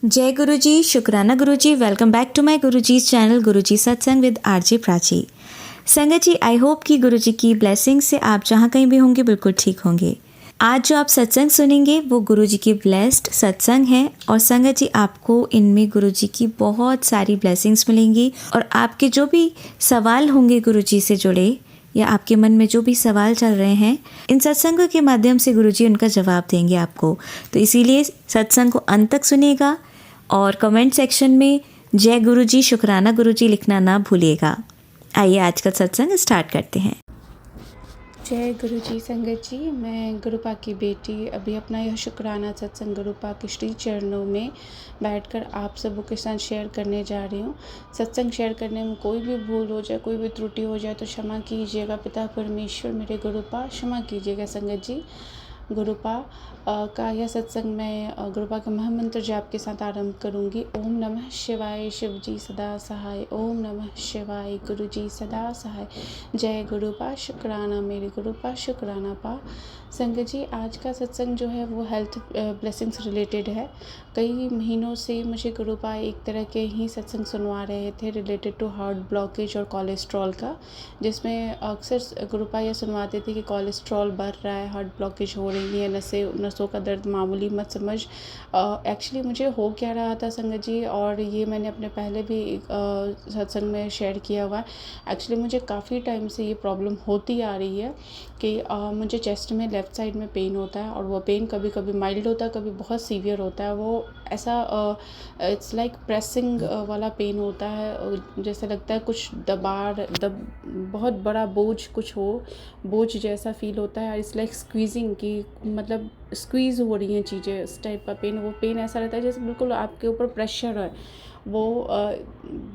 जय गुरु जी, शुक्राना गुरु जी। Welcome back to my Guru ji channel गुरु जी सत्संग विद आरजे प्राची। संगत जी, आई होप कि गुरु जी की ब्लेसिंग से आप जहाँ कहीं भी होंगे बिल्कुल ठीक होंगे। आज जो आप सत्संग सुनेंगे वो गुरु जी की ब्लेस्ड सत्संग है और संगत जी आपको इनमें गुरु जी की बहुत सारी ब्लेसिंग्स मिलेंगी और आपके जो भी सवाल होंगे गुरु जी से जुड़े या आपके मन में जो भी सवाल चल रहे हैं, इन सत्संगों के माध्यम से गुरुजी उनका जवाब देंगे आपको। तो इसीलिए सत्संग को अंत तक सुनिएगा और कमेंट सेक्शन में जय गुरुजी, शुक्राना गुरुजी लिखना ना भूलिएगा। आइए आज का सत्संग स्टार्ट करते हैं। जय गुरु जी। संगत जी, मैं गुरुपा की बेटी अभी अपना यह शुक्राना सत्संग गुरुपा के श्री चरणों में बैठकर आप सबों के साथ शेयर करने जा रही हूँ। सत्संग शेयर करने में कोई भी भूल हो जाए, कोई भी त्रुटि हो जाए तो क्षमा कीजिएगा। पिता परमेश्वर मेरे गुरुपा क्षमा कीजिएगा। संगत जी, गुरुपा का यह सत्संग मैं गुरुपा के महामंत्र जाप के साथ आरंभ करूंगी। ओम नमः शिवाय, शिव जी सदा सहाय। ओम नमः शिवाय, गुरु जी सदा सहाय। जय गुरुपा, शुक्राना मेरे गुरुपा, शुक्राना पा। संगत जी, आज का सत्संग जो है वो हेल्थ ब्लेसिंग्स रिलेटेड है। कई महीनों से मुझे गुरुपा एक तरह के ही सत्संग सुनवा रहे थे रिलेटेड टू हार्ट ब्लॉकेज और कोलेस्ट्रॉल का, जिसमें अक्सर गुरुपा यह सुनवाते थे कि कोलेस्ट्रॉल बढ़ रहा है, हार्ट ब्लॉकेज हो रही है, नसों का दर्द मामूली मत समझ। एक्चुअली मुझे हो क्या रहा था संगत जी, और ये मैंने अपने पहले भी सत्संग में शेयर किया हुआ है। एक्चुअली मुझे काफ़ी टाइम से ये प्रॉब्लम होती आ रही है कि मुझे चेस्ट में लेफ़्ट साइड में पेन होता है और वो पेन कभी कभी माइल्ड होता है, कभी बहुत सीवियर होता है। वो ऐसा इट्स लाइक प्रेसिंग वाला पेन होता है, जैसे लगता है कुछ बहुत बड़ा बोझ कुछ हो, बोझ जैसा फील होता है। इट्स लाइक स्क्वीजिंग की, मतलब स्क्वीज़ हो रही हैं चीज़ें, इस टाइप का पेन। वो पेन ऐसा रहता है जैसे बिल्कुल आपके ऊपर प्रेशर है। वो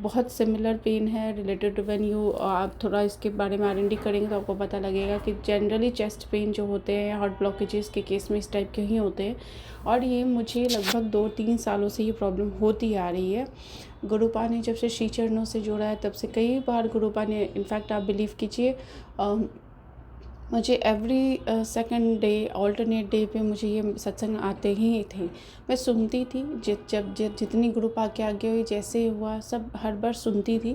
बहुत सिमिलर पेन है रिलेटेड टू व्हेन यू, आप थोड़ा इसके बारे में R&D करेंगे तो आपको पता लगेगा कि जनरली चेस्ट पेन जो होते हैं हार्ट ब्लॉकेजेस के केस में इस टाइप के ही होते हैं। और ये मुझे लगभग 2-3 सालों से ये प्रॉब्लम होती आ रही है। गुरुपा ने जब से श्री चरणों से जोड़ा है तब से कई बार गुरुपा ने, इनफैक्ट आप बिलीव कीजिए, मुझे every second day, alternate day पे मुझे ये सत्संग आते ही थे। मैं सुनती थी, जब जितनी गुरुपा के आगे हुई, जैसे हुआ सब हर बार सुनती थी।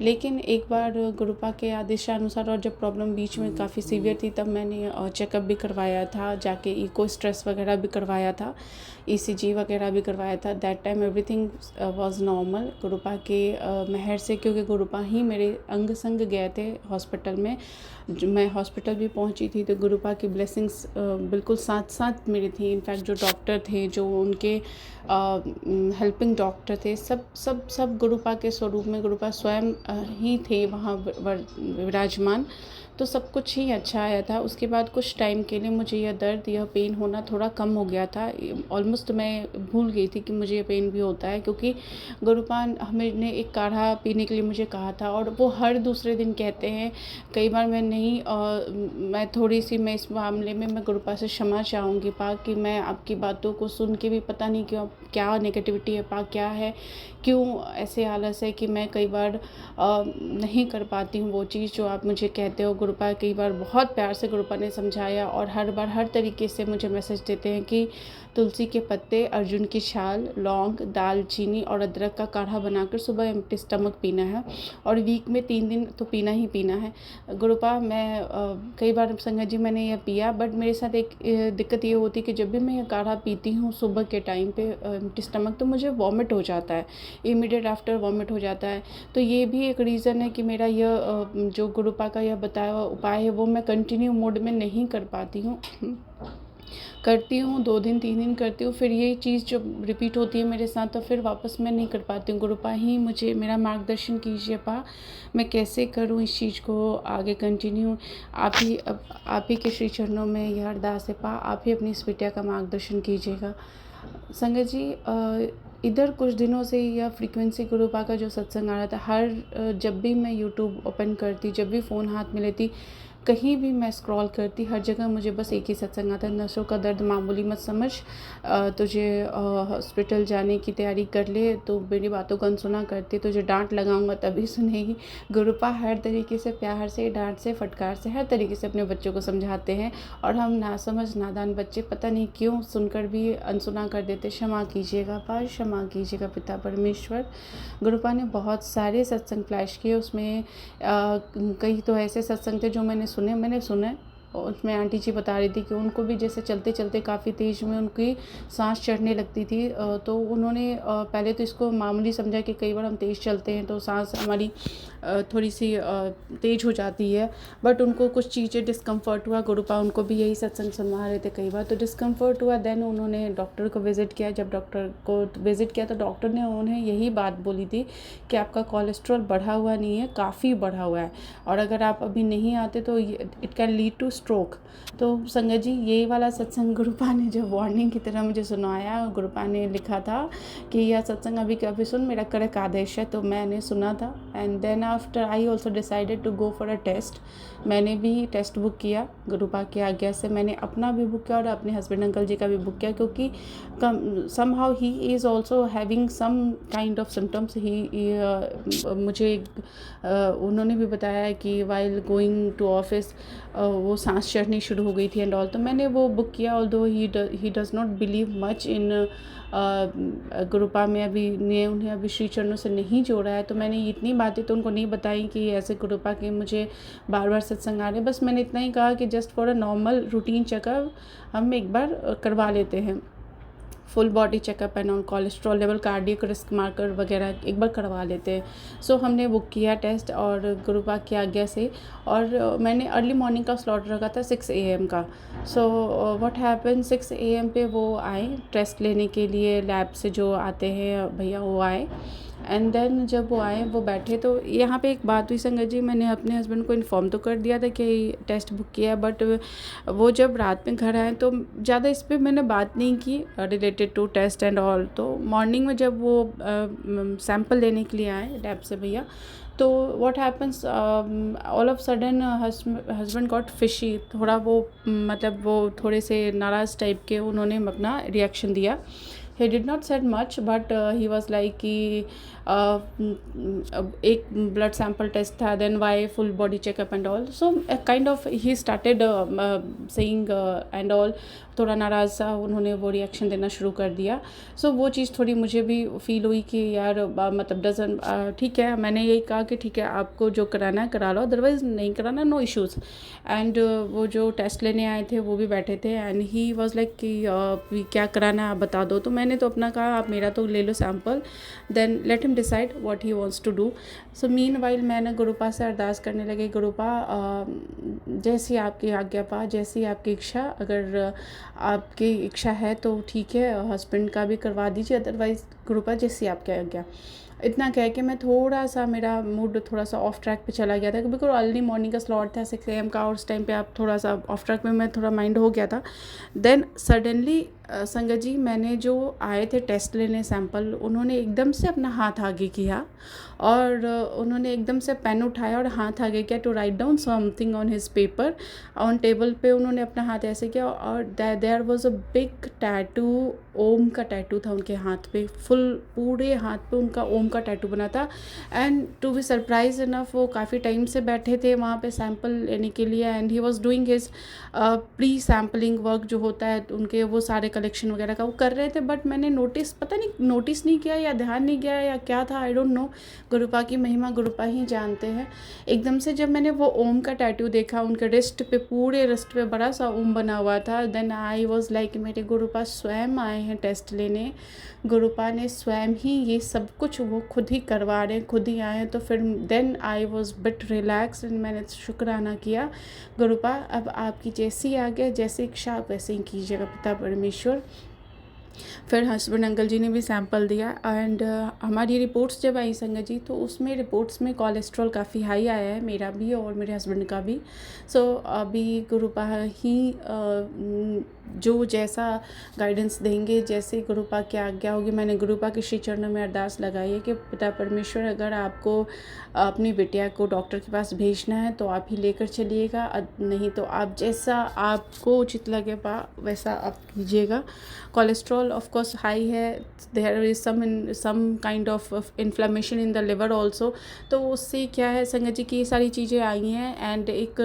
लेकिन एक बार गुरुपा के आदेशानुसार और जब प्रॉब्लम बीच में काफ़ी सीवियर थी तब मैंने चेकअप भी करवाया था, जाके इको स्ट्रेस वगैरह भी करवाया था, ECG वगैरह भी करवाया था। That time everything was normal Gurupa के मेहर से, क्योंकि गुरुपा ही मेरे अंग संग गए थे हॉस्पिटल में। मैं हॉस्पिटल भी पहुंची थी तो गुरुपा की ब्लेसिंग्स बिल्कुल साथ साथ मेरी थी। इनफैक्ट जो डॉक्टर थे, जो उनके हेल्पिंग डॉक्टर थे, सब गुरुपा के स्वरूप में गुरुपा स्वयं ही थे वहाँ विराजमान। तो सब कुछ ही अच्छा आया था। उसके बाद कुछ टाइम के लिए मुझे यह दर्द, यह पेन होना थोड़ा कम हो गया था। ऑलमोस्ट मैं भूल गई थी कि मुझे ये पेन भी होता है, क्योंकि गुरुपा हमें ने एक काढ़ा पीने के लिए मुझे कहा था और वो हर दूसरे दिन कहते हैं। कई बार मैं नहीं, मैं थोड़ी सी, मैं इस मामले में मैं गुरुपा से क्षमा चाहूँगी पा, कि मैं आपकी बातों को सुन के भी पता नहीं क्यों क्या नेगेटिविटी है पा, क्या है, क्यों ऐसे आलस है कि मैं कई बार नहीं कर पाती हूँ वो चीज़ जो आप मुझे कहते हो। गुरुपा कई बार बहुत प्यार से गुरुपा ने समझाया और हर बार हर तरीके से मुझे मैसेज देते हैं कि तुलसी के पत्ते, अर्जुन की छाल, लौंग, दालचीनी और अदरक का काढ़ा बनाकर सुबह एम्प्टी स्टमक पीना है और वीक में 3 दिन तो पीना ही पीना है। गुरुपा, मैं कई बार संगत जी मैंने यह पिया, बट मेरे साथ एक दिक्कत ये होती है कि जब भी मैं यह काढ़ा पीती हूँ सुबह के टाइम पे एम्प्टी स्टमक, तो मुझे वॉमिट हो जाता है, इमीडिएट आफ्टर वॉमिट हो जाता है। तो ये भी एक रीज़न है कि मेरा यह जो गुरुपा का यह बताया हुआ उपाय है वो मैं कंटिन्यू मोड में नहीं कर पाती हूँ। करती हूँ 2 दिन 3 दिन करती हूँ, फिर ये चीज़ जो रिपीट होती है मेरे साथ तो फिर वापस मैं नहीं कर पाती हूँ। गुरुपा ही मुझे मेरा मार्गदर्शन कीजिए पा, मैं कैसे करूँ इस चीज़ को आगे कंटिन्यू। आप ही के श्री चरणों में यह अरदास है पा, आप ही अपनी इस बिटिया का मार्गदर्शन कीजिएगा। संगत जी, इधर कुछ दिनों से यह फ्रीक्वेंसी गुरुपा का जो सत्संग आ रहा था, जब भी मैं यूट्यूब ओपन करती, जब भी फ़ोन हाथ में लेती, कहीं भी मैं स्क्रॉल करती, हर जगह मुझे बस एक ही सत्संग आता है, नसों का दर्द मामूली मत समझ, तुझे हॉस्पिटल जाने की तैयारी कर ले, तो मेरी बातों को अनसुना करती, तुझे डांट लगाऊंगा तभी सुनेगी। गुरुपा हर तरीके से, प्यार से, डांट से, फटकार से, हर तरीके से अपने बच्चों को समझाते हैं, और हम नासमझ नादान बच्चे पता नहीं क्यों सुनकर भी अनसुना कर देते। क्षमा कीजिएगा पार, क्षमा कीजिएगा पिता परमेश्वर। गुरुपा ने बहुत सारे सत्संग फ्लैश किए, उसमें कई तो ऐसे सत्संग थे जो मैंने सुने। उसमें आंटी जी बता रही थी कि उनको भी जैसे चलते चलते काफ़ी तेज़ में उनकी सांस चढ़ने लगती थी, तो उन्होंने पहले तो इसको मामूली समझा कि कई बार हम तेज़ चलते हैं तो सांस हमारी थोड़ी सी तेज़ हो जाती है, बट उनको कुछ चीज़ें डिस्कम्फर्ट हुआ। गुरुपा उनको भी यही सत्संग सुनवा रहे थे, कई बार तो डिस्कम्फर्ट हुआ। देन उन्होंने डॉक्टर को विज़िट किया। जब डॉक्टर को विज़िट किया तो डॉक्टर ने उन्हें यही बात बोली थी कि आपका कोलेस्ट्रॉल बढ़ा हुआ नहीं है, काफ़ी बढ़ा हुआ है, और अगर आप अभी नहीं आते तो it can lead two stroke. तो संगत जी, यही वाला सत्संग गुरुपा ने जो वार्निंग की तरह मुझे सुनाया, गुरुपा ने लिखा था कि यह सत्संग अभी कभी सुन, मेरा कड़क आदेश है, तो मैंने सुना था। And then after I also decided to go for a test. मैंने भी टेस्ट बुक किया गुरुपा की आज्ञा से। मैंने अपना भी बुक किया और अपने हस्बैंड अंकल जी का भी बुक किया, क्योंकि somehow he is also having some kind of symptoms. मुझे उन्होंने भी बताया कि वाइल गोइंग टू ऑफिस वो सांस चढ़नी शुरू हो गई थी एंड ऑल। तो मैंने वो बुक किया, although he does not believe much in Gurupa में उन्हें अभी श्री चरणों से नहीं जोड़ा है। तो मैंने इतनी बातें तो उनको नहीं बताई कि ऐसे गुरुपा के मुझे बार बार सत्संग आ रहे। बस मैंने इतना ही कहा कि just for a normal routine checkup हम एक बार करवा लेते हैं, full body checkup and on, cholesterol level, cardiac risk marker वगैरह एक बार करवा लेते हैं। सो हमने बुक किया टेस्ट और गुरुपा की आज्ञा से, और मैंने अर्ली मॉर्निंग का स्लॉट रखा था 6 AM का। सो व्हाट हैपन, 6 AM पे वो आए टेस्ट लेने के लिए, लैब से जो आते हैं भैया वो आए। एंड देन जब वो आए, वो बैठे, तो यहाँ पे एक बात हुई संगत जी, मैंने अपने हस्बैंड को इन्फॉर्म तो कर दिया था कि टेस्ट बुक किया, बट वो जब रात में घर आए तो ज़्यादा इस पर मैंने बात नहीं की related to test and all. तो मॉर्निंग में जब वो सैंपल लेने के लिए आए लैब से भैया, तो what happens, all of sudden husband got fishy, थोड़ा वो मतलब वो थोड़े से नाराज़ टाइप के उन्होंने अपना रिएक्शन दिया। he did not said much, but he was like कि एक ब्लड सैंपल टेस्ट था, then why full body checkup and all. So kind of he started saying and all, थोड़ा नाराज़ सा उन्होंने वो रिएक्शन देना शुरू कर दिया। सो वो चीज़ थोड़ी मुझे भी फील हुई कि यार मतलब डजन, ठीक है, मैंने यही कहा कि ठीक है आपको जो कराना है करा लो, अदरवाइज़ नहीं कराना, नो इश्यूज़। एंड वो जो टेस्ट लेने आए थे वो भी बैठे थे, एंड ही वाज लाइक कि क्या कराना है आप बता दो। तो मैंने तो अपना कहा आप मेरा तो ले लो sample, then let him decide what he wants to do. So meanwhile मैंने गुरुपा से अरदास करने लगी, गुरुपा जैसी आपकी आज्ञा पा, जैसी आपकी इच्छा, अगर आपकी इच्छा है तो ठीक है हस्बैंड का भी करवा दीजिए, अदरवाइज़ गुरुपा जैसी आपकी आज्ञा। इतना कह के मैं थोड़ा सा, मेरा मूड थोड़ा सा ऑफ ट्रैक पे चला गया था, बिल्कुल अर्ली मॉर्निंग का स्लॉट था 6 AM का, और उस टाइम पे आप थोड़ा सा ऑफ ट्रैक में मैं थोड़ा माइंड हो गया था। देन सडनली संगत जी, मैंने जो आए थे टेस्ट लेने सैंपल, उन्होंने एकदम से अपना हाथ आगे किया और उन्होंने एकदम से पेन उठाया और हाथ आगे किया to write down something on his paper. On table पे उन्होंने अपना हाथ ऐसे किया, और there was a big tattoo, Om का टैटू था उनके हाथ पे, फुल पूरे हाथ पे उनका ओम का टैटू बना था। And to be surprise enough, वो काफ़ी टाइम से बैठे थे वहाँ पे सैंपल लेने के लिए, and he was doing his pre sampling work जो होता है उनके, वो सारे कलेक्शन वगैरह का वो कर रहे थे। बट मैंने पता नहीं नोटिस नहीं किया या ध्यान नहीं किया या क्या था, आई डोंट नो। गुरुपा की महिमा गुरुपा ही जानते हैं। एकदम से जब मैंने वो ओम का टैटू देखा उनके रिस्ट पे, पूरे रिस्ट पे बड़ा सा ओम बना हुआ था, देन आई वाज लाइक मेरे गुरुपा स्वयं आए हैं टेस्ट लेने, गुरुपा ने स्वयं ही ये सब कुछ वो खुद ही करवा रहे हैं, खुद ही आए हैं। तो फिर then I was bit relax and मैंने शुक्राना किया, गुरुपा अब आपकी जैसी आज्ञा, जैसी इच्छा आप वैसे ही कीजिएगा पिता परमेश्वर। फिर हस्बैंड अंकल जी ने भी सैंपल दिया, एंड हमारी रिपोर्ट्स जब आई संगत जी, तो उसमें रिपोर्ट्स में कोलेस्ट्रॉल काफ़ी हाई आया है, मेरा भी और मेरे हस्बैंड का भी। सो अभी गुरुपा ही जो जैसा गाइडेंस देंगे, जैसे गुरुपा की आज्ञा होगी। मैंने गुरुपा के श्री चरणों में अरदास लगाई है कि पिता परमेश्वर, अगर आपको अपनी बिटिया को डॉक्टर के पास भेजना है तो आप ही लेकर चलिएगा, नहीं तो आप जैसा आपको उचित लगे वैसा आप कीजिएगा। कोलेस्ट्रॉल ऑफ कोर्स हाई है, there is some kind of inflammation in the liver also. तो उससे क्या है संगत जी की ये सारी चीज़ें आई हैं। एंड एक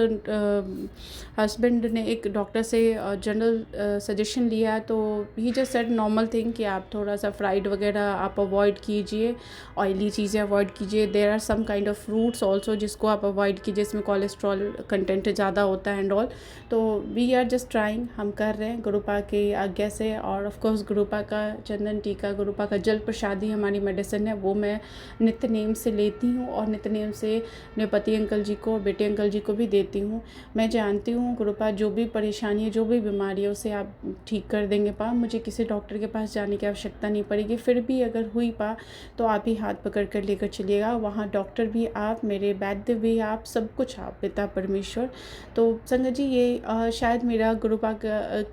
हस्बैंड ने एक डॉक्टर से जनरल सजेशन लिया, तो ही जस्ट सेड नॉर्मल थिंग कि आप थोड़ा सा फ्राइड वगैरह आप अवॉइड कीजिए, ऑयली चीज़ें अवॉइड कीजिए। There are some kind of fruits also जिसको आप अवॉइड कीजिए, जिसमें कोलेस्ट्रॉल कंटेंट ज़्यादा होता है एंड ऑल। तो वी आर जस्ट ट्राइंग, हम कर रहे हैं गुरुपा की आज्ञा से। और ऑफ कोर्स गुरुपा का चंदन टीका, गुरुपा का जल प्रसादी हमारी मेडिसिन है, वो मैं नित्य नेम से लेती हूँ और नित्य नेम से अपने पति अंकल जी को, बेटे अंकल जी को भी देती हूँ। मैं जानती हूँ गुरुपा जो भी परेशानी है, जो भी बीमारी है, उसे आप ठीक कर देंगे मुझे किसी डॉक्टर के पास जाने की आवश्यकता नहीं पड़ेगी। फिर भी अगर हुई तो आप ही हाथ पकड़ कर लेकर चलिएगा, वहाँ डॉक्टर भी आप, मेरे वैद्य भी आप, सब कुछ आप, पिता परमेश्वर। तो संगत जी ये शायद मेरा गुरुपा का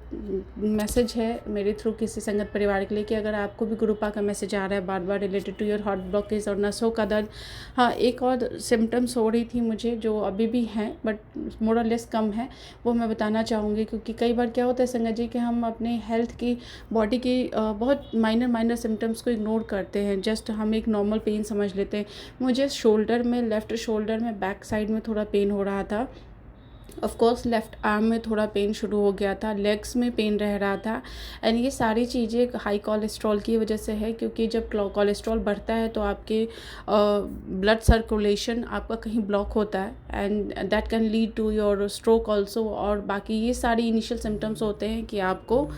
मैसेज है मेरे थ्रू किसी संगत परिवार के लिए, कि अगर आपको भी गुरुपा का मैसेज आ रहा है बार बार related to your heart blockage और नसों का दर्द। हाँ, एक और सिम्टम्स हो रही थी मुझे जो अभी भी हैं बट मोर और लेस कम है, वो मैं बताना चाहूँगी। क्योंकि कई बार क्या होता है संगत जी कि हम अपने हेल्थ की, बॉडी की बहुत माइनर सिम्टम्स को इग्नोर करते हैं, जस्ट हम एक नॉर्मल पेन समझ लेते हैं। मुझे शोल्डर में, लेफ़्ट शोल्डर में बैक साइड में थोड़ा पेन हो रहा था। ऑफ कोर्स लेफ़्ट आर्म में थोड़ा पेन शुरू हो गया था, लेग्स में पेन रह रहा था। एंड ये सारी चीज़ें हाई कोलेस्ट्रॉल की वजह से है, क्योंकि जब कोलेस्ट्रॉल बढ़ता है तो आपके ब्लड सर्कुलेशन आपका कहीं ब्लॉक होता है and that can lead to your stroke also. और बाकी ये सारी इनिशियल सिम्टम्स होते हैं कि आपको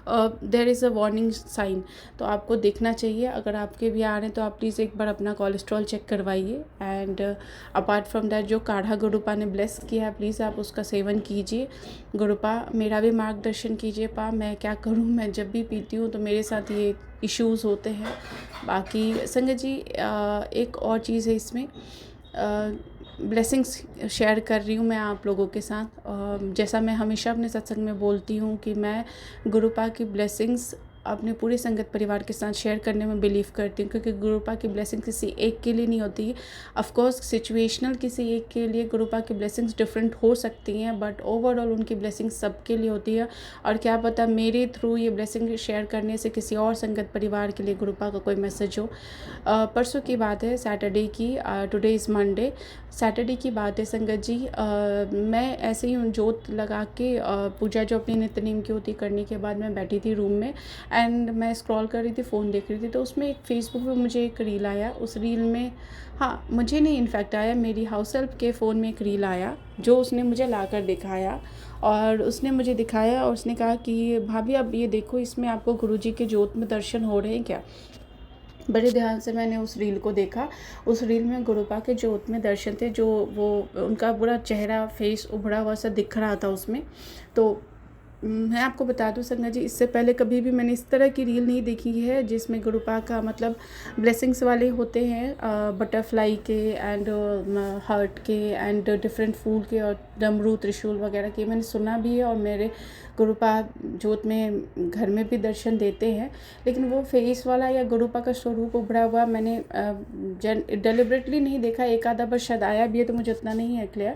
there is a warning sign, तो आपको देखना चाहिए। अगर आपके भी आ रहे हैं तो आप प्लीज़ एक बार अपना कोलेस्ट्रॉल चेक करवाइए। एंड अपार्ट फ्रॉम दैट जो काढ़ा गुरुपा ने ब्लेस किया है, प्लीज़ आप उसका सेवन कीजिए। गुरुपा मेरा भी मार्गदर्शन कीजिए मैं क्या करूँ, मैं जब भी पीती हूँ तो मेरे साथ ये इश्यूज़ होते हैं। बाकी संगत जी एक और चीज़ है इसमें, ब्लेसिंग्स शेयर कर रही हूँ मैं आप लोगों के साथ। जैसा मैं हमेशा अपने सत्संग में बोलती हूँ कि मैं गुरुपा की ब्लेसिंग्स अपने पूरे संगत परिवार के साथ शेयर करने में बिलीव करती हूँ, क्योंकि गुरुपा की ब्लेसिंग किसी एक के लिए नहीं होती है। ऑफ कोर्स सिचुएशनल किसी एक के लिए गुरुपा की ब्लेसिंग्स डिफरेंट हो सकती हैं, बट ओवरऑल उनकी ब्लेसिंग सबके लिए होती है। और क्या पता मेरे थ्रू ये ब्लेसिंग शेयर करने से किसी और संगत परिवार के लिए गुरुपा का कोई मैसेज हो। परसों की बात है, सैटरडे की, टुडे इज़ मंडे, सैटरडे की बात है संगत जी। मैं ऐसे ही जोत लगा के पूजा जो अपनी नित्य नेम की होती करने के बाद मैं बैठी थी रूम में एंड मैं स्क्रॉल कर रही थी, फ़ोन देख रही थी, तो उसमें एक फेसबुक पे मुझे एक रील आया। उस रील में, हाँ मुझे नहीं इनफैक्ट आया, मेरी हाउस हेल्प के फ़ोन में एक रील आया जो उसने मुझे लाकर दिखाया। और उसने मुझे दिखाया और उसने कहा कि भाभी अब ये देखो, इसमें आपको गुरुजी के ज्योत में दर्शन हो रहे हैं क्या। बड़े ध्यान से मैंने उस रील को देखा। उस रील में गुरुपा के ज्योत में दर्शन थे, जो वो उनका पूरा चेहरा, फेस उभरा हुआ सा दिख रहा था उसमें। तो मैं आपको बता दूं संगत जी, इससे पहले कभी भी मैंने इस तरह की रील नहीं देखी है जिसमें गुरुपा का मतलब ब्लेसिंग्स वाले होते हैं, बटरफ्लाई के एंड हार्ट के एंड डिफरेंट फूल के और डमरू त्रिशूल वगैरह के। मैंने सुना भी है और मेरे गुरुपा ज्योत में घर में भी दर्शन देते हैं, लेकिन वो फेस वाला या गुरुपा का स्वरूप उभरा हुआ मैंने डेलिबरेटली नहीं देखा। एक आधा बार शायद आया भी है, तो मुझे उतना नहीं है क्लियर।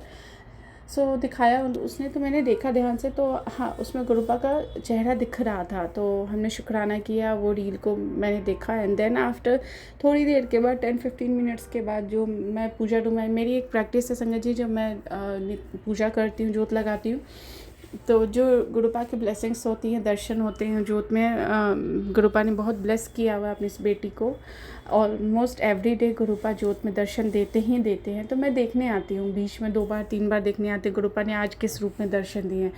सो दिखाया उसने, तो मैंने देखा ध्यान से, तो हाँ उसमें गुरुपा का चेहरा दिख रहा था। तो हमने शुक्राना किया, वो रील को मैंने देखा। एंड देन आफ्टर थोड़ी देर के बाद 10-15 मिनट्स के बाद जो मैं पूजा रूम में, मेरी एक प्रैक्टिस है संगत जी, जब मैं पूजा करती हूँ, जोत लगाती हूँ, तो जो गुरुपा की ब्लेसिंग्स होती हैं, दर्शन होते हैं जोत में, गुरुपा ने बहुत ब्लेस किया हुआ अपनी इस बेटी को। ऑलमोस्ट एवरी डे गुरुपा जोत में दर्शन देते हैं, तो मैं देखने आती हूँ, बीच में 2 बार 3 बार देखने आती हूँ गुरुपा ने आज किस रूप में दर्शन दिए हैं।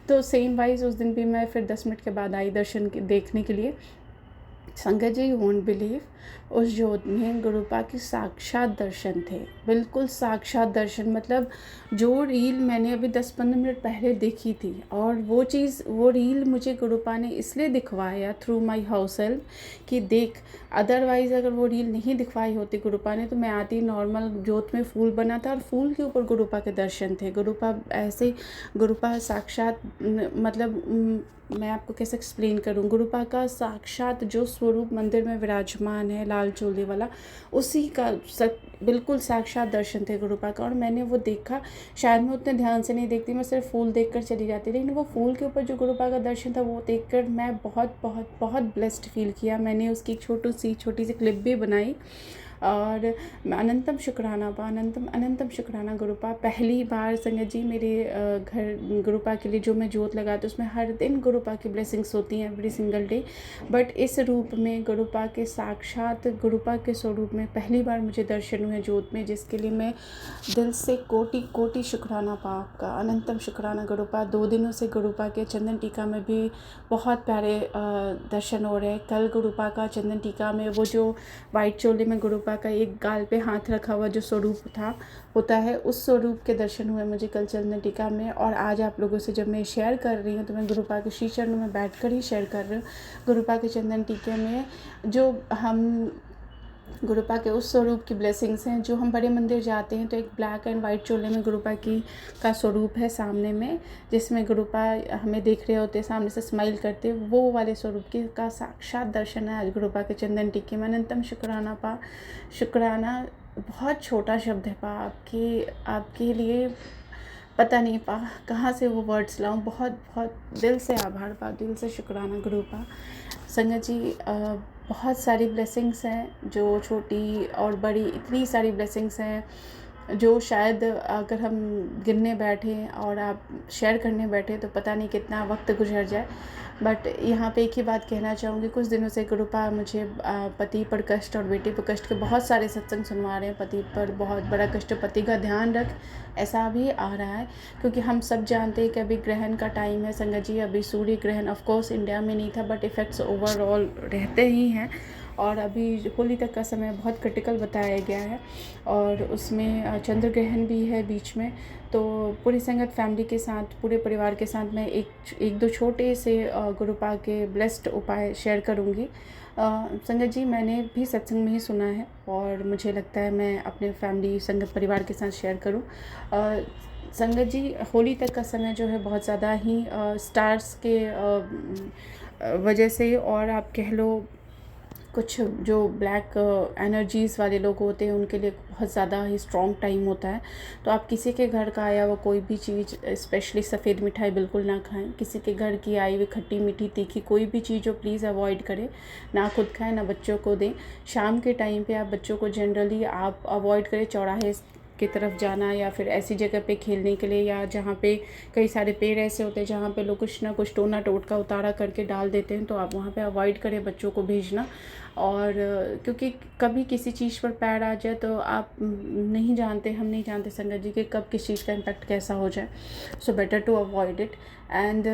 तो सेम वाइज उस दिन भी मैं फिर 10 मिनट के बाद आई दर्शन देखने के लिए। संगत जी यू वोंट बिलीव, उस ज्योत में गुरुपा की साक्षात दर्शन थे, बिल्कुल साक्षात दर्शन। मतलब जो रील मैंने अभी 10-15 मिनट पहले देखी थी, और वो रील मुझे गुरुपा ने इसलिए दिखवाया थ्रू माय हाउस हेल्प कि देख, अदरवाइज़ अगर वो रील नहीं दिखवाई होती गुरुपा ने, तो मैं आती नॉर्मल ज्योत में फूल बना था और फूल के ऊपर गुरुपा के दर्शन थे। गुरुपा ऐसे, गुरुपा साक्षात मतलब मैं आपको कैसे एक्सप्लेन करूँ, गुरुपा का साक्षात जो स्वरूप मंदिर में विराजमान है लाल चोले वाला, उसी का बिल्कुल साक्षात दर्शन थे गुरुपा का। और मैंने वो देखा, शायद मैं उतने ध्यान से नहीं देखती, मैं सिर्फ फूल देखकर चली जाती, लेकिन वो फूल के ऊपर जो गुरुपा का दर्शन था वो देखकर मैं बहुत बहुत बहुत ब्लेस्ड फील किया। मैंने उसकी एक छोटी सी क्लिप भी बनाई। और अनंतम शुक्राना पा, अनंतम अनंतम शुक्राना गुरुपा। पहली बार संगत जी मेरे घर गुरुपा के लिए जो मैं जोत लगाती हूँ उसमें हर दिन गुरुपा की ब्लेसिंग्स होती हैं, एवरी सिंगल डे। बट इस रूप में गुरुपा के साक्षात गुरुपा के स्वरूप में पहली बार मुझे दर्शन हुए जोत में, जिसके लिए मैं दिल से कोटि कोटि शुक्राना पा आपका, अनंतम शुक्राना गुरुपा। 2 दिनों से गुरुपा के चंदन टीका में भी बहुत प्यारे दर्शन हो रहे हैं। कल गुरुपा का चंदन टीका में वो जो वाइट चोले में गुरुपा का एक गाल पे हाथ रखा हुआ जो स्वरूप होता है, उस स्वरूप के दर्शन हुए मुझे कल चंदन टीका में। और आज आप लोगों से जब मैं शेयर कर रही हूँ तो मैं गुरुपा के श्री चरणों में बैठकर ही शेयर कर रही हूँ। गुरुपा के चंदन टीके में जो हम गुरुपा के उस स्वरूप की ब्लेसिंग्स हैं, जो हम बड़े मंदिर जाते हैं तो एक ब्लैक एंड वाइट चोले में गुरुपा का स्वरूप है सामने में, जिसमें गुरुपा हमें देख रहे होते हैं, सामने से स्माइल करते, वो वाले स्वरूप का साक्षात दर्शन है आज गुरुपा के चंदन टीके में। अनंतम शुक्राना पा, शुक्राना बहुत छोटा शब्द है पा आपके लिए, पता नहीं पा कहाँ से वो वर्ड्स लाऊं। बहुत बहुत दिल से आभार पा, दिल से शुक्राना गुरुपा। संगत जी बहुत सारी ब्लेसिंग्स हैं, जो छोटी और बड़ी इतनी सारी ब्लेसिंग्स हैं जो शायद अगर हम गिनने बैठें और आप शेयर करने बैठे तो पता नहीं कितना वक्त गुजर जाए। बट यहाँ पे एक ही बात कहना चाहूँगी, कुछ दिनों से गुरुपा मुझे पति पर कष्ट और बेटी पर कष्ट के बहुत सारे सत्संग सुनवा रहे हैं। पति पर बहुत बड़ा कष्ट, पति का ध्यान रख, ऐसा भी आ रहा है। क्योंकि हम सब जानते हैं कि अभी ग्रहण का टाइम है संगत जी। अभी सूर्य ग्रहण ऑफ कोर्स इंडिया में नहीं था, बट इफ़ेक्ट्स ओवरऑल रहते ही हैं। और अभी होली तक का समय बहुत क्रिटिकल बताया गया है, और उसमें चंद्र ग्रहण भी है बीच में। तो पूरी संगत फैमिली के साथ, पूरे परिवार के साथ मैं एक दो छोटे से गुरुपा के ब्लेस्ड उपाय शेयर करूँगी। संगत जी मैंने भी सत्संग में ही सुना है, और मुझे लगता है मैं अपने फैमिली संगत परिवार के साथ शेयर करूँ। संगत जी होली तक का समय जो है बहुत ज़्यादा ही स्टार्स के वजह से, और आप कह लो कुछ जो ब्लैक एनर्जीज़ वाले लोग होते हैं उनके लिए बहुत ज़्यादा ही स्ट्रॉन्ग टाइम होता है। तो आप किसी के घर का आया हुआ कोई भी चीज़, स्पेशली सफ़ेद मिठाई बिल्कुल ना खाएं। किसी के घर की आई हुई खट्टी मीठी तीखी कोई भी चीज़ हो प्लीज़ अवॉइड करें, ना खुद खाएं ना बच्चों को दें। शाम के टाइम पे आप बच्चों को जनरली आप अवॉइड करें चौराहे की तरफ जाना, या फिर ऐसी जगह पे खेलने के लिए, या जहाँ पे कई सारे पेड़ ऐसे होते हैं जहाँ पे लोग कुछ ना कुछ टोना टोटका उतारा करके डाल देते हैं, तो आप वहाँ पे अवॉइड करें बच्चों को भेजना। और क्योंकि कभी किसी चीज़ पर पैर आ जाए तो आप नहीं जानते, हम नहीं जानते संगत जी कि कब किस चीज़ का इम्पैक्ट कैसा हो जाए। So better to avoid it. And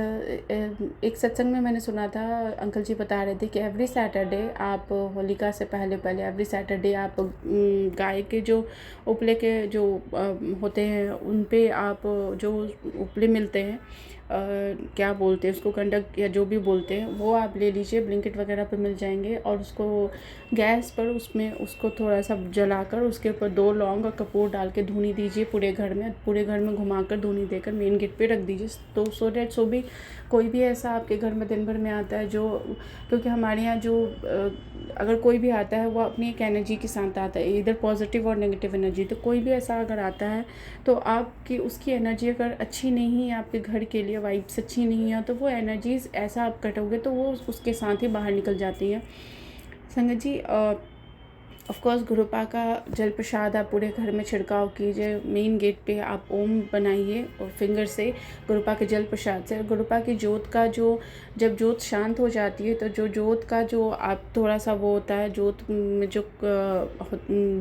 एक सत्संग में मैंने सुना था, अंकल जी बता रहे थे कि एवरी सैटरडे आप होलिका से पहले एवरी सैटरडे आप गाय के जो उपले के जो होते हैं उन पे आप जो उपले मिलते हैं, क्या बोलते हैं उसको, कंडक या जो भी बोलते हैं, वो आप ले लीजिए, ब्लिंकिट वगैरह पे मिल जाएंगे। और उसको गैस पर उसमें उसको थोड़ा सा जलाकर उसके ऊपर 2 लौंग और कपूर डाल के धुनी दीजिए पूरे घर में घुमाकर धुनी देकर मेन गेट पे रख दीजिए। तो सो डेट सो भी कोई भी ऐसा आपके घर में दिन भर में आता है जो, क्योंकि हमारे यहाँ जो अगर कोई भी आता है वो अपनी एक एनर्जी के साथ आता है, इधर पॉजिटिव और नेगेटिव एनर्जी। तो कोई भी ऐसा अगर आता है तो आपकी उसकी एनर्जी अगर अच्छी नहीं है, आपके घर के लिए वाइब्स अच्छी नहीं है, तो वो एनर्जीज़ ऐसा आप कटोगे तो वो उसके साथ ही बाहर निकल जाती है। संगत जी ऑफ कोर्स गुरुपा का जल प्रसाद आप पूरे घर में छिड़काव कीजिए। मेन गेट पे आप ओम बनाइए और फिंगर से गुरुपा के जल प्रसाद से, गुरुपा की जोत का जो, जब जोत शांत हो जाती है तो जो जोत का जो आप थोड़ा सा वो होता है, जोत में जो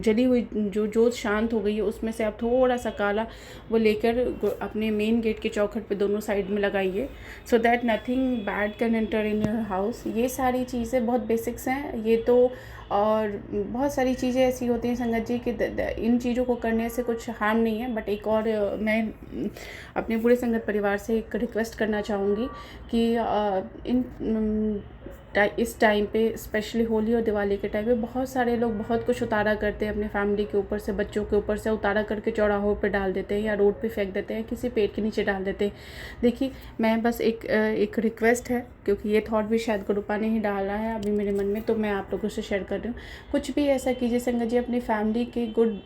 जली हुई जो जोत शांत हो गई है उसमें से आप थोड़ा सा काला वो लेकर अपने मेन गेट के चौखट पे दोनों साइड में लगाइए, so that nothing bad can enter in your house. ये सारी चीज़ें बहुत बेसिक्स हैं ये तो, और बहुत सारी चीज़ें ऐसी होती हैं संगत जी कि इन चीज़ों को करने से कुछ हार्म नहीं है। बट एक और मैं अपने पूरे संगत परिवार से एक रिक्वेस्ट करना चाहूँगी कि इन इस टाइम पे स्पेशली होली और दिवाली के टाइम पे बहुत सारे लोग बहुत कुछ उतारा करते हैं अपनी फैमिली के ऊपर से, बच्चों के ऊपर से उतारा करके चौराहों पे डाल देते हैं या रोड पे फेंक देते हैं, किसी पेड़ के नीचे डाल देते हैं। देखिए, मैं बस एक रिक्वेस्ट है, क्योंकि ये थॉट भी शायद गुरुपा ने ही डाला है अभी मेरे मन में, तो मैं आप लोगों से शेयर कर रही हूँ। कुछ भी ऐसा कीजिए संगत जी, अपनी फैमिली के गुड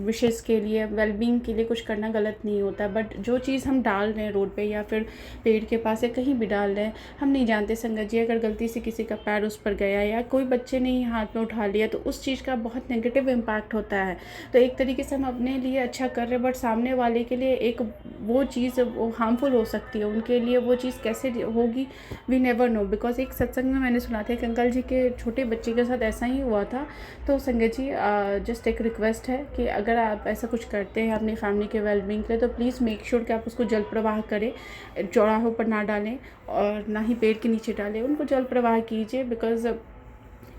विशेस के लिए, वेलबींग के लिए कुछ करना गलत नहीं होता, बट जो चीज़ हम डाल रहे हैं रोड पे या फिर पेड़ के पास या कहीं भी डाल रहे हैं, हम नहीं जानते संगत जी, अगर गलती से किसी का पैर उस पर गया या कोई बच्चे ने ही हाथ में उठा लिया तो उस चीज़ का बहुत नेगेटिव इम्पैक्ट होता है। तो एक तरीके से हम अपने लिए अच्छा कर रहे हैं, बट सामने वाले के लिए एक वो चीज़ वो हार्मफुल हो सकती है, उनके लिए वो चीज़ कैसे होगी वी नेवर नो। बिकॉज एक सत्संग में मैंने सुना था एक अंकल जी के छोटे बच्चे के साथ ऐसा ही हुआ था। तो संगत जी, जस्ट एक रिक्वेस्ट है कि अगर आप ऐसा कुछ करते हैं अपनी फैमिली के वेलबींग के लिए, तो प्लीज़ मेक श्योर कि आप उसको जल प्रवाह करें, चौराहों पर ना डालें और ना ही पेड़ के नीचे डालें, उनको जल प्रवाह कीजिए। बिकॉज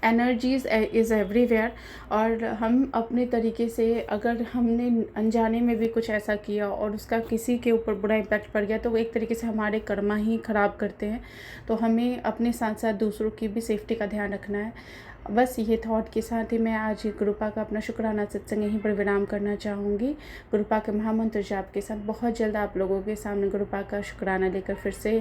एनर्जीज इज़ एवरीवेयर, और हम अपने तरीके से अगर हमने अनजाने में भी कुछ ऐसा किया और उसका किसी के ऊपर बुरा इम्पैक्ट पड़ गया, तो वो एक तरीके से हमारे कर्मा ही ख़राब करते हैं। तो हमें अपने साथ साथ दूसरों की भी सेफ्टी का ध्यान रखना है। बस ये थॉट के साथ ही मैं आज गुरुपा का अपना शुक्राना सत्संग यहीं पर विराम करना चाहूँगी। गुरुपा के महामंत्र जाप के साथ बहुत जल्द आप लोगों के सामने गुरुपा का शुक्राना लेकर फिर से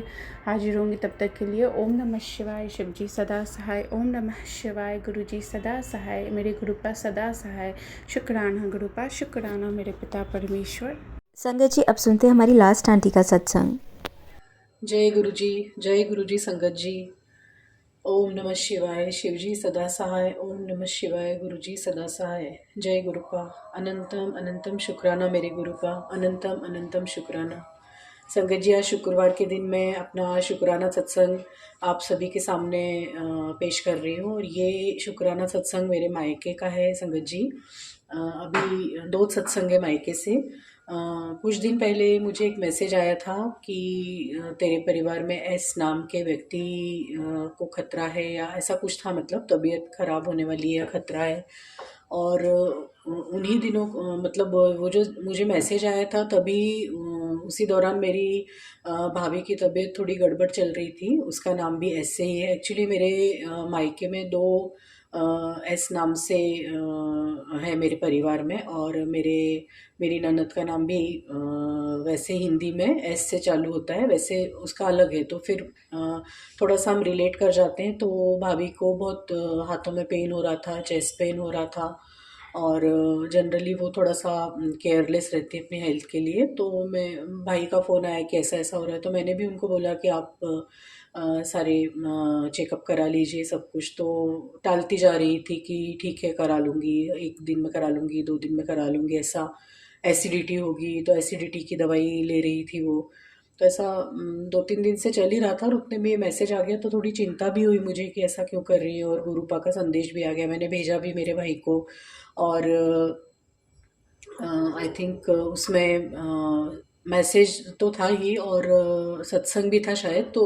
हाजिर होंगी। तब तक के लिए ओम नमः शिवाय, शिव जी सदा सहाय। ओम नमः शिवाय, गुरु जी सदा सहाय, मेरे गुरुपा सदा सहाय। शुक्राना गुरुपा, शुक्राना मेरे पिता परमेश्वर। संगत जी, अब सुनते हैं हमारी लास्ट आंटी का सत्संग। जय गुरु जी संगत जी। ओम नमः शिवाय, शिव जी सदा सहाय। ओम नमः शिवाय, गुरु जी सदा सहाय। जय गुरुपा। अनंतम अनंतम शुक्राना मेरे गुरुपा, अनंतम अनंतम शुक्राना। संगत जी, आज शुक्रवार के दिन मैं अपना शुक्राना सत्संग आप सभी के सामने पेश कर रही हूँ। और ये शुक्राना सत्संग मेरे मायके का है संगत जी। अभी 2 सत्संग है मायके से। कुछ दिन पहले मुझे एक मैसेज आया था कि तेरे परिवार में एस नाम के व्यक्ति को खतरा है या ऐसा कुछ था, मतलब तबीयत खराब होने वाली है या खतरा है। और उन्हीं दिनों मतलब वो जो मुझे मैसेज आया था तभी उसी दौरान मेरी भाभी की तबीयत थोड़ी गड़बड़ चल रही थी। उसका नाम भी एस से ही है। एक्चुअली मेरे मायके में 2 एस नाम से है मेरे परिवार में, और मेरी ननद का नाम भी वैसे हिंदी में एस से चालू होता है, वैसे उसका अलग है। तो फिर थोड़ा सा हम रिलेट कर जाते हैं। तो भाभी को बहुत हाथों में पेन हो रहा था, चेस्ट पेन हो रहा था, और जनरली वो थोड़ा सा केयरलेस रहती है अपनी हेल्थ के लिए। तो मैं भाई का फ़ोन आया कि ऐसा ऐसा हो रहा है, तो मैंने भी उनको बोला कि आप सारे चेकअप करा लीजिए सब कुछ। तो टालती जा रही थी कि ठीक है करा लूँगी, 1 दिन में करा लूँगी, 2 दिन में करा लूँगी, ऐसा एसिडिटी होगी तो एसिडिटी की दवाई ले रही थी वो। तो ऐसा 2-3 दिन से चल ही रहा था, और उतने में ये मैसेज आ गया तो थोड़ी चिंता भी हुई मुझे कि ऐसा क्यों कर रही है। और गुरुपा का संदेश भी आ गया, मैंने भेजा भी मेरे भाई को। और आई थिंक उसमें मैसेज तो था ही, और सत्संग भी था शायद। तो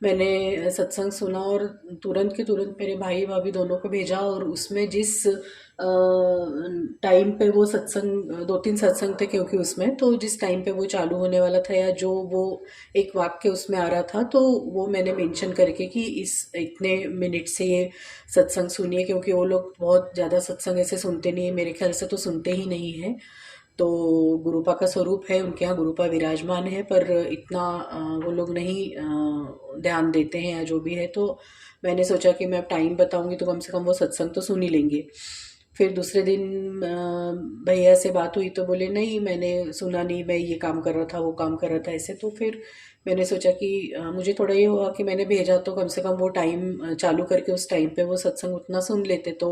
मैंने सत्संग सुना और तुरंत के तुरंत मेरे भाई भाभी दोनों को भेजा। और उसमें जिस टाइम पे वो सत्संग 2-3 सत्संग थे क्योंकि उसमें, तो जिस टाइम पे वो चालू होने वाला था या जो वो एक वाक्य उसमें आ रहा था, तो वो मैंने मेंशन करके कि इस इतने मिनट से ये सत्संग सुनिए, क्योंकि वो लोग बहुत ज़्यादा सत्संग ऐसे सुनते नहीं है, मेरे ख्याल से तो सुनते ही नहीं हैं। तो गुरुपा का स्वरूप है उनके यहाँ, गुरुपा विराजमान है, पर इतना वो लोग नहीं ध्यान देते हैं या जो भी है। तो मैंने सोचा कि मैं अब टाइम बताऊंगी तो कम से कम वो सत्संग तो सुन ही लेंगे। फिर दूसरे दिन भैया से बात हुई तो बोले नहीं मैंने सुना नहीं, मैं ये काम कर रहा था वो काम कर रहा था ऐसे। तो फिर मैंने सोचा कि मुझे थोड़ा ये हुआ कि मैंने भेजा तो कम से कम वो टाइम चालू करके उस टाइम पे वो सत्संग उतना सुन लेते तो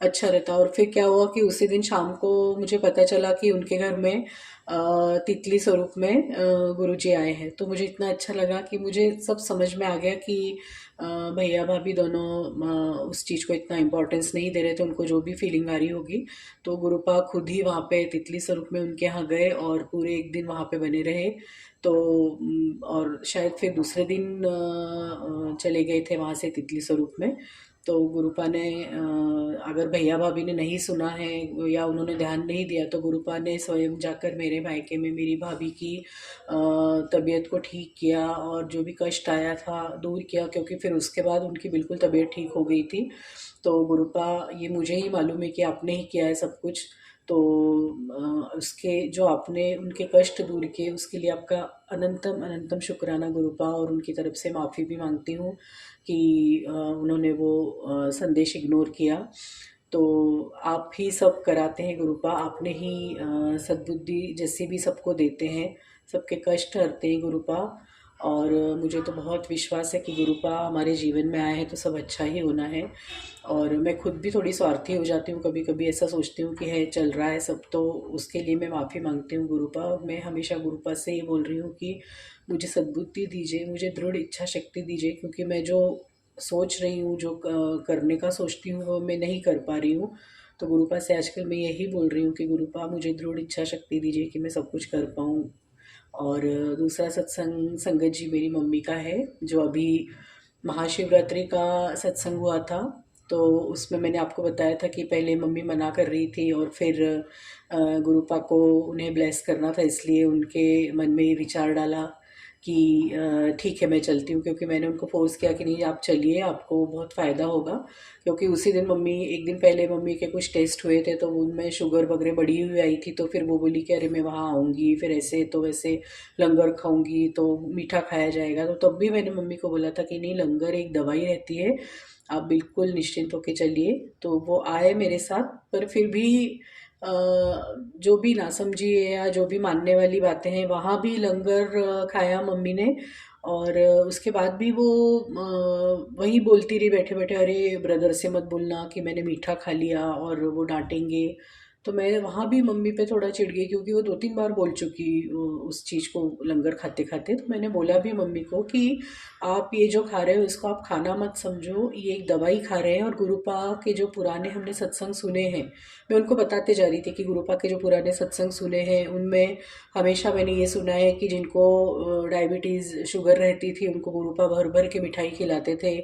अच्छा रहता। और फिर क्या हुआ कि उसी दिन शाम को मुझे पता चला कि उनके घर में तितली स्वरूप में गुरुजी आए हैं। तो मुझे इतना अच्छा लगा कि मुझे सब समझ में आ गया कि भैया भाभी दोनों उस चीज़ को इतना इम्पोर्टेंस नहीं दे रहे थे, उनको जो भी फीलिंग आ रही होगी। तो गुरुपा खुद ही वहाँ पे तितली स्वरूप में उनके यहाँ गए और पूरे 1 दिन वहाँ पे बने रहे। तो और शायद फिर दूसरे दिन चले गए थे वहाँ से तितली स्वरूप में। तो गुरुपा ने अगर भैया भाभी ने नहीं सुना है या उन्होंने ध्यान नहीं दिया तो गुरुपा ने स्वयं जाकर मेरे मायके में मेरी भाभी की तबीयत को ठीक किया और जो भी कष्ट आया था दूर किया, क्योंकि फिर उसके बाद उनकी बिल्कुल तबीयत ठीक हो गई थी। तो गुरुपा, ये मुझे ही मालूम है कि आपने ही किया है सब कुछ। तो उसके जो आपने उनके कष्ट दूर किए उसके लिए आपका अनंतम अनंतम शुक्राना गुरुपा, और उनकी तरफ से माफ़ी भी मांगती हूँ कि उन्होंने वो संदेश इग्नोर किया। तो आप ही सब कराते हैं गुरुपा, आपने ही सद्बुद्धि जैसे भी सबको देते हैं, सबके कष्ट हरते हैं गुरुपा। और मुझे तो बहुत विश्वास है कि गुरुपा हमारे जीवन में आए हैं तो सब अच्छा ही होना है। और मैं खुद भी थोड़ी स्वार्थी हो जाती हूँ, कभी कभी ऐसा सोचती हूँ कि है चल रहा है सब, तो उसके लिए मैं माफ़ी मांगती हूँ गुरुपा। मैं हमेशा गुरुपा से ये बोल रही हूँ कि मुझे सद्बुद्धि दीजिए, मुझे दृढ़ इच्छा शक्ति दीजिए, क्योंकि मैं जो सोच रही हूँ, जो करने का सोचती हूँ वो मैं नहीं कर पा रही हूँ। तो गुरुपा से आजकल मैं यही बोल रही हूँ कि गुरुपा मुझे दृढ़ इच्छा शक्ति दीजिए कि मैं सब कुछ कर पाऊँ। और दूसरा सत्संग संगत जी मेरी मम्मी का है, जो अभी महाशिवरात्रि का सत्संग हुआ था। तो उसमें मैंने आपको बताया था कि पहले मम्मी मना कर रही थी और फिर गुरुपा को उन्हें ब्लेस करना था, इसलिए उनके मन में ये विचार डाला कि ठीक है मैं चलती हूँ, क्योंकि मैंने उनको फोर्स किया कि नहीं आप चलिए, आपको बहुत फ़ायदा होगा। क्योंकि उसी दिन मम्मी, एक दिन पहले मम्मी के कुछ टेस्ट हुए थे तो उनमें शुगर वगैरह बढ़ी हुई आई थी, तो फिर वो बोली कि अरे मैं वहाँ आऊँगी, फिर ऐसे तो वैसे लंगर खाऊंगी तो मीठा खाया जाएगा। तो तब भी मैंने मम्मी को बोला था कि नहीं, लंगर एक दवाई रहती है, आप बिल्कुल निश्चिंत होके चलिए। तो वो आए मेरे साथ, पर फिर भी जो भी नासमझी है या जो भी मानने वाली बातें हैं, वहाँ भी लंगर खाया मम्मी ने। और उसके बाद भी वो वही बोलती रही बैठे बैठे, अरे ब्रदर से मत बोलना कि मैंने मीठा खा लिया और वो डांटेंगे। तो मैं वहाँ भी मम्मी पे थोड़ा चिढ़ गई, क्योंकि वो 2-3 बार बोल चुकी उस चीज़ को लंगर खाते खाते। तो मैंने बोला भी मम्मी को कि आप ये जो खा रहे हो इसको आप खाना मत समझो, ये एक दवाई खा रहे हैं। और गुरुपा के जो पुराने हमने सत्संग सुने हैं, मैं उनको बताते जा रही थी कि गुरुपा के जो पुराने सत्संग सुने हैं उनमें हमेशा मैंने ये सुना है कि जिनको डायबिटीज़ शुगर रहती थी उनको गुरुपा भर भर के मिठाई खिलाते थे,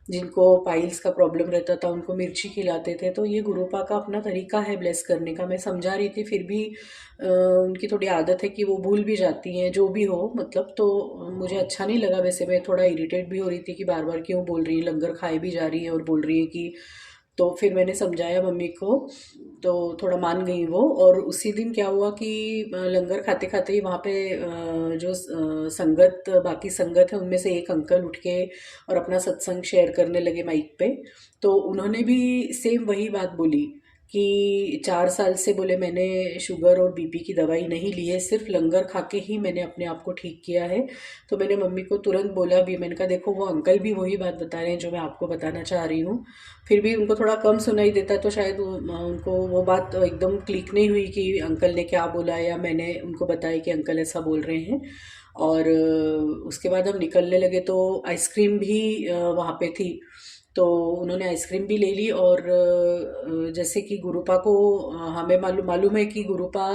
जिनको पाइल्स का प्रॉब्लम रहता था उनको मिर्ची खिलाते थे। तो ये गुरुपा का अपना तरीका है ब्लेस करने का। मैं समझा रही थी, फिर भी उनकी थोड़ी आदत है कि वो भूल भी जाती हैं, जो भी हो मतलब। तो मुझे अच्छा नहीं लगा, वैसे मैं थोड़ा इरिटेट भी हो रही थी कि बार बार क्यों बोल रही है, लंगर खाए भी जा रही है और बोल रही है कि। तो फिर मैंने समझाया मम्मी को, तो थोड़ा मान गई वो। और उसी दिन क्या हुआ कि लंगर खाते खाते ही वहाँ पे जो संगत, बाकी संगत है उनमें से एक अंकल उठ के और अपना सत्संग शेयर करने लगे माइक पे। तो उन्होंने भी सेम वही बात बोली कि 4 साल से बोले मैंने शुगर और बीपी की दवाई नहीं ली है, सिर्फ लंगर खा के ही मैंने अपने आप को ठीक किया है। तो मैंने मम्मी को तुरंत बोला भी, मैंने कहा देखो वो अंकल भी वही बात बता रहे हैं जो मैं आपको बताना चाह रही हूँ। फिर भी उनको थोड़ा कम सुनाई देता, तो शायद उनको वो बात एकदम क्लिक नहीं हुई कि अंकल ने क्या बोला, या मैंने उनको बताया कि अंकल ऐसा बोल रहे हैं। और उसके बाद हम निकलने लगे तो आइसक्रीम भी वहाँ पे थी, तो उन्होंने आइसक्रीम भी ले ली। और जैसे कि गुरुपा को हमें मालूम है कि गुरुपा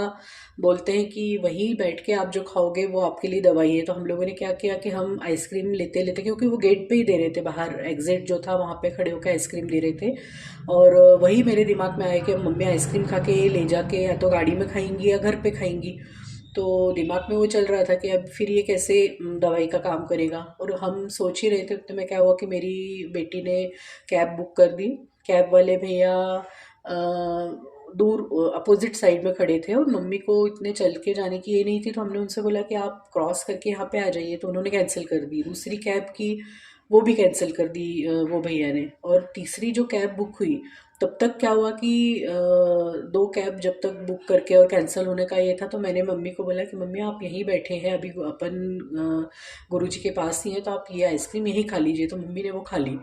बोलते हैं कि वहीं बैठ के आप जो खाओगे वो आपके लिए दवाई है। तो हम लोगों ने क्या किया कि हम आइसक्रीम लेते लेते, क्योंकि वो गेट पे ही दे रहे थे, बाहर एग्जिट जो था वहाँ पे खड़े होकर आइसक्रीम दे रहे थे। और वही मेरे दिमाग में आया कि मम्मी आइसक्रीम खा के ले जाके या तो गाड़ी में खाएंगी या घर पे खाएंगी। तो दिमाग में वो चल रहा था कि अब फिर ये कैसे दवाई का काम करेगा। और हम सोच ही रहे थे, तो मैं क्या हुआ कि मेरी बेटी ने कैब बुक कर दी। कैब वाले भैया दूर अपोजिट साइड में खड़े थे और मम्मी को इतने चल के जाने की ये नहीं थी, तो हमने उनसे बोला कि आप क्रॉस करके यहाँ पे आ जाइए। तो उन्होंने कैंसिल कर दी दूसरी कैब की, वो भी कैंसिल कर दी वो भैया ने। और तीसरी जो कैब बुक हुई, तब तक क्या हुआ कि 2 कैब जब तक बुक करके और कैंसिल होने का ये था, तो मैंने मम्मी को बोला कि मम्मी आप यहीं बैठे हैं, अभी अपन गुरुजी के पास ही हैं, तो आप ये आइसक्रीम यहीं खा लीजिए। तो मम्मी ने वो खा ली,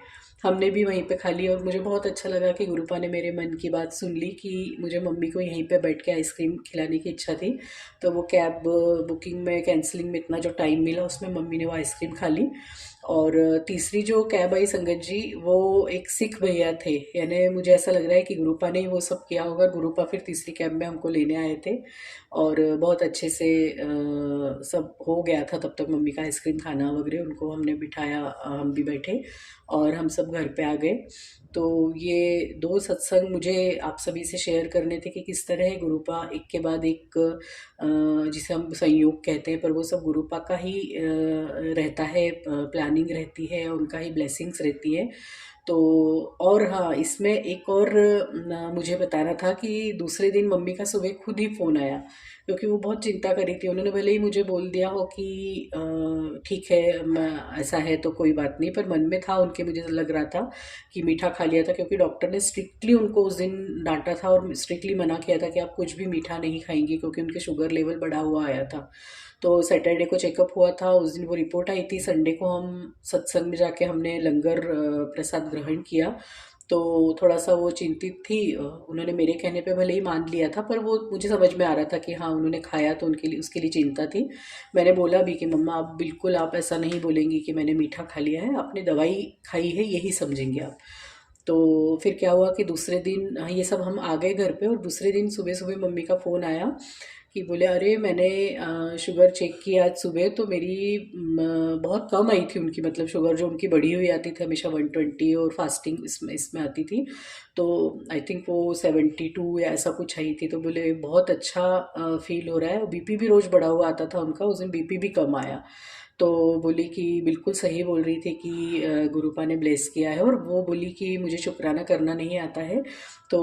हमने भी वहीं पे खा ली। और मुझे बहुत अच्छा लगा कि गुरुपा ने मेरे मन की बात सुन ली कि मुझे मम्मी को यहीं पे बैठ के आइसक्रीम खिलाने की इच्छा थी। तो वो कैब बुकिंग में, कैंसिलिंग में इतना जो टाइम मिला उसमें मम्मी ने वो आइसक्रीम खा ली। और तीसरी जो कैब आई संगत जी, वो एक सिख भैया थे, यानी मुझे ऐसा लग रहा है कि गुरुपा ने ही वो सब किया होगा। गुरुपा फिर तीसरी कैब में हमको लेने आए थे और बहुत अच्छे से सब हो गया था। तब तक मम्मी का आइसक्रीम खाना वगैरह उनको हमने बिठाया, हम भी बैठे और हम सब घर पे आ गए। तो ये दो सत्संग मुझे आप सभी से शेयर करने थे कि किस तरह गुरुपा एक के बाद एक, जिसे हम संयोग कहते हैं, पर वो सब गुरुपा का ही रहता है, प्लानिंग रहती है, उनका ही ब्लेसिंग्स रहती है। तो और हाँ, इसमें एक और मुझे बताना था कि दूसरे दिन मम्मी का सुबह खुद ही फ़ोन आया, क्योंकि वो बहुत चिंता कर रही थी। उन्होंने भले ही मुझे बोल दिया हो कि ठीक है, ऐसा है तो कोई बात नहीं, पर मन में था उनके, मुझे लग रहा था कि मीठा खा लिया था, क्योंकि डॉक्टर ने स्ट्रिक्टली उनको उस दिन डांटा था और स्ट्रिक्टली मना किया था कि आप कुछ भी मीठा नहीं खाएंगी, क्योंकि उनके शुगर लेवल बढ़ा हुआ आया था। तो सैटरडे को चेकअप हुआ था, उस दिन वो रिपोर्ट आई थी। संडे को हम सत्संग में जाके हमने लंगर प्रसाद ग्रहण किया। तो थोड़ा सा वो चिंतित थी, उन्होंने मेरे कहने पे भले ही मान लिया था, पर वो मुझे समझ में आ रहा था कि हाँ उन्होंने खाया, तो उनके लिए, उसके लिए चिंता थी। मैंने बोला भी कि मम्मा आप बिल्कुल, आप ऐसा नहीं बोलेंगी कि मैंने मीठा खा लिया है, आपने दवाई खाई है यही समझेंगे आप। तो फिर क्या हुआ कि दूसरे दिन ये सब हम आ गए घर पे, और दूसरे दिन सुबह सुबह मम्मी का फ़ोन आया कि बोले अरे मैंने शुगर चेक की आज सुबह, तो मेरी बहुत कम आई थी उनकी, मतलब शुगर जो उनकी बढ़ी हुई आती थी हमेशा 120, और फास्टिंग इसमें आती थी, तो आई थिंक वो 72 या ऐसा कुछ आई थी। तो बोले बहुत अच्छा फील हो रहा है। बीपी भी रोज़ बढ़ा हुआ आता था उनका, उस दिन बीपी भी कम आया। तो बोली कि बिल्कुल सही बोल रही थी कि गुरुपा ने ब्लेस किया है, और वो बोली कि मुझे शुक्राना करना नहीं आता है, तो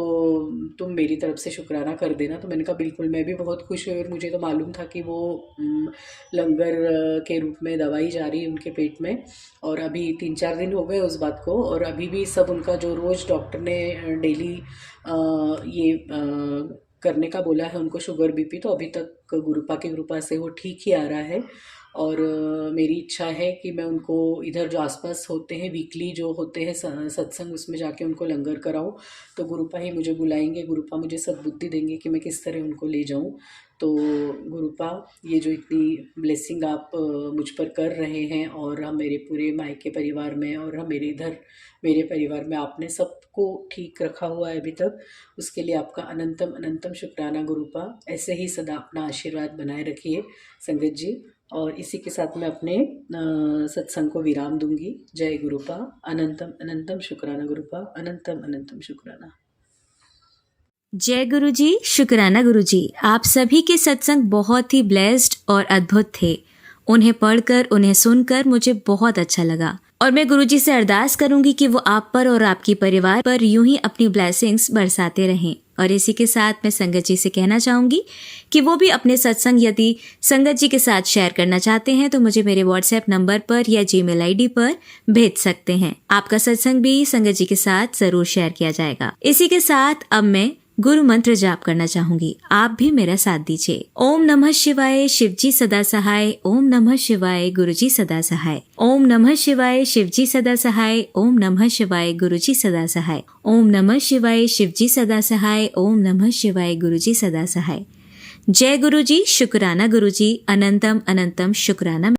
तुम मेरी तरफ से शुक्राना कर देना। तो मैंने कहा बिल्कुल, मैं भी बहुत खुश हुई, और मुझे तो मालूम था कि वो लंगर के रूप में दवाई जा रही है उनके पेट में। और अभी 3-4 दिन हो गए उस बात को, और अभी भी सब उनका जो रोज़ डॉक्टर ने डेली ये करने का बोला है उनको, शुगर बीपी, तो अभी तक गुरुपा की कृपा से वो ठीक ही आ रहा है। और मेरी इच्छा है कि मैं उनको इधर जो आसपास होते हैं, वीकली जो होते हैं सत्संग, उसमें जाके उनको लंगर कराऊं। तो गुरुपा ही मुझे बुलाएंगे, गुरुपा मुझे सद्बुद्धि देंगे कि मैं किस तरह उनको ले जाऊं। तो गुरुपा, ये जो इतनी ब्लेसिंग आप मुझ पर कर रहे हैं, और हम मेरे पूरे मायके परिवार में, और हम मेरे इधर मेरे परिवार में आपने सबको ठीक रखा हुआ है अभी तक, उसके लिए आपका अनंतम अनंतम शुक्राना गुरुपा। ऐसे ही सदा अपना आशीर्वाद बनाए रखिए संगत जी। और इसी के साथ मैं अपने सत्संग को विराम दूंगी। जय गुरुपा, अनंतम अनंतम शुक्राना गुरुपा, अनंतम अनंतम शुक्राना। जय गुरु जी, शुक्राना गुरु जी। आप सभी के सत्संग बहुत ही ब्लेस्ड और अद्भुत थे। उन्हें पढ़कर, उन्हें सुनकर मुझे बहुत अच्छा लगा, और मैं गुरु जी से अरदास करूंगी कि वो आप पर और आपकी परिवार पर यूं ही अपनी ब्लेसिंग्स बरसाते रहें। और इसी के साथ मैं संगत जी से कहना चाहूंगी कि वो भी अपने सत्संग यदि संगत जी के साथ शेयर करना चाहते हैं तो मुझे मेरे व्हाट्सएप नंबर पर या जीमेल आईडी पर भेज सकते हैं। आपका सत्संग भी संगत जी के साथ जरूर शेयर किया जाएगा। इसी के साथ अब मैं गुरु मंत्र जाप करना चाहूंगी, आप भी मेरा साथ दीजिए। ओम नमः शिवाय, शिवजी सदा सहाय। ओम नमः शिवाय, गुरुजी सदा सहाय। ओम नमः शिवाय, शिवजी सदा सहाय। ओम नमः शिवाय, गुरुजी सदा सहाय। ओम नमः शिवाय, शिवजी सदा सहाय। ओम नमः शिवाय, गुरुजी सदा सहाय। जय गुरुजी, शुक्राना गुरुजी, अनंतम अनंतम शुक्राना।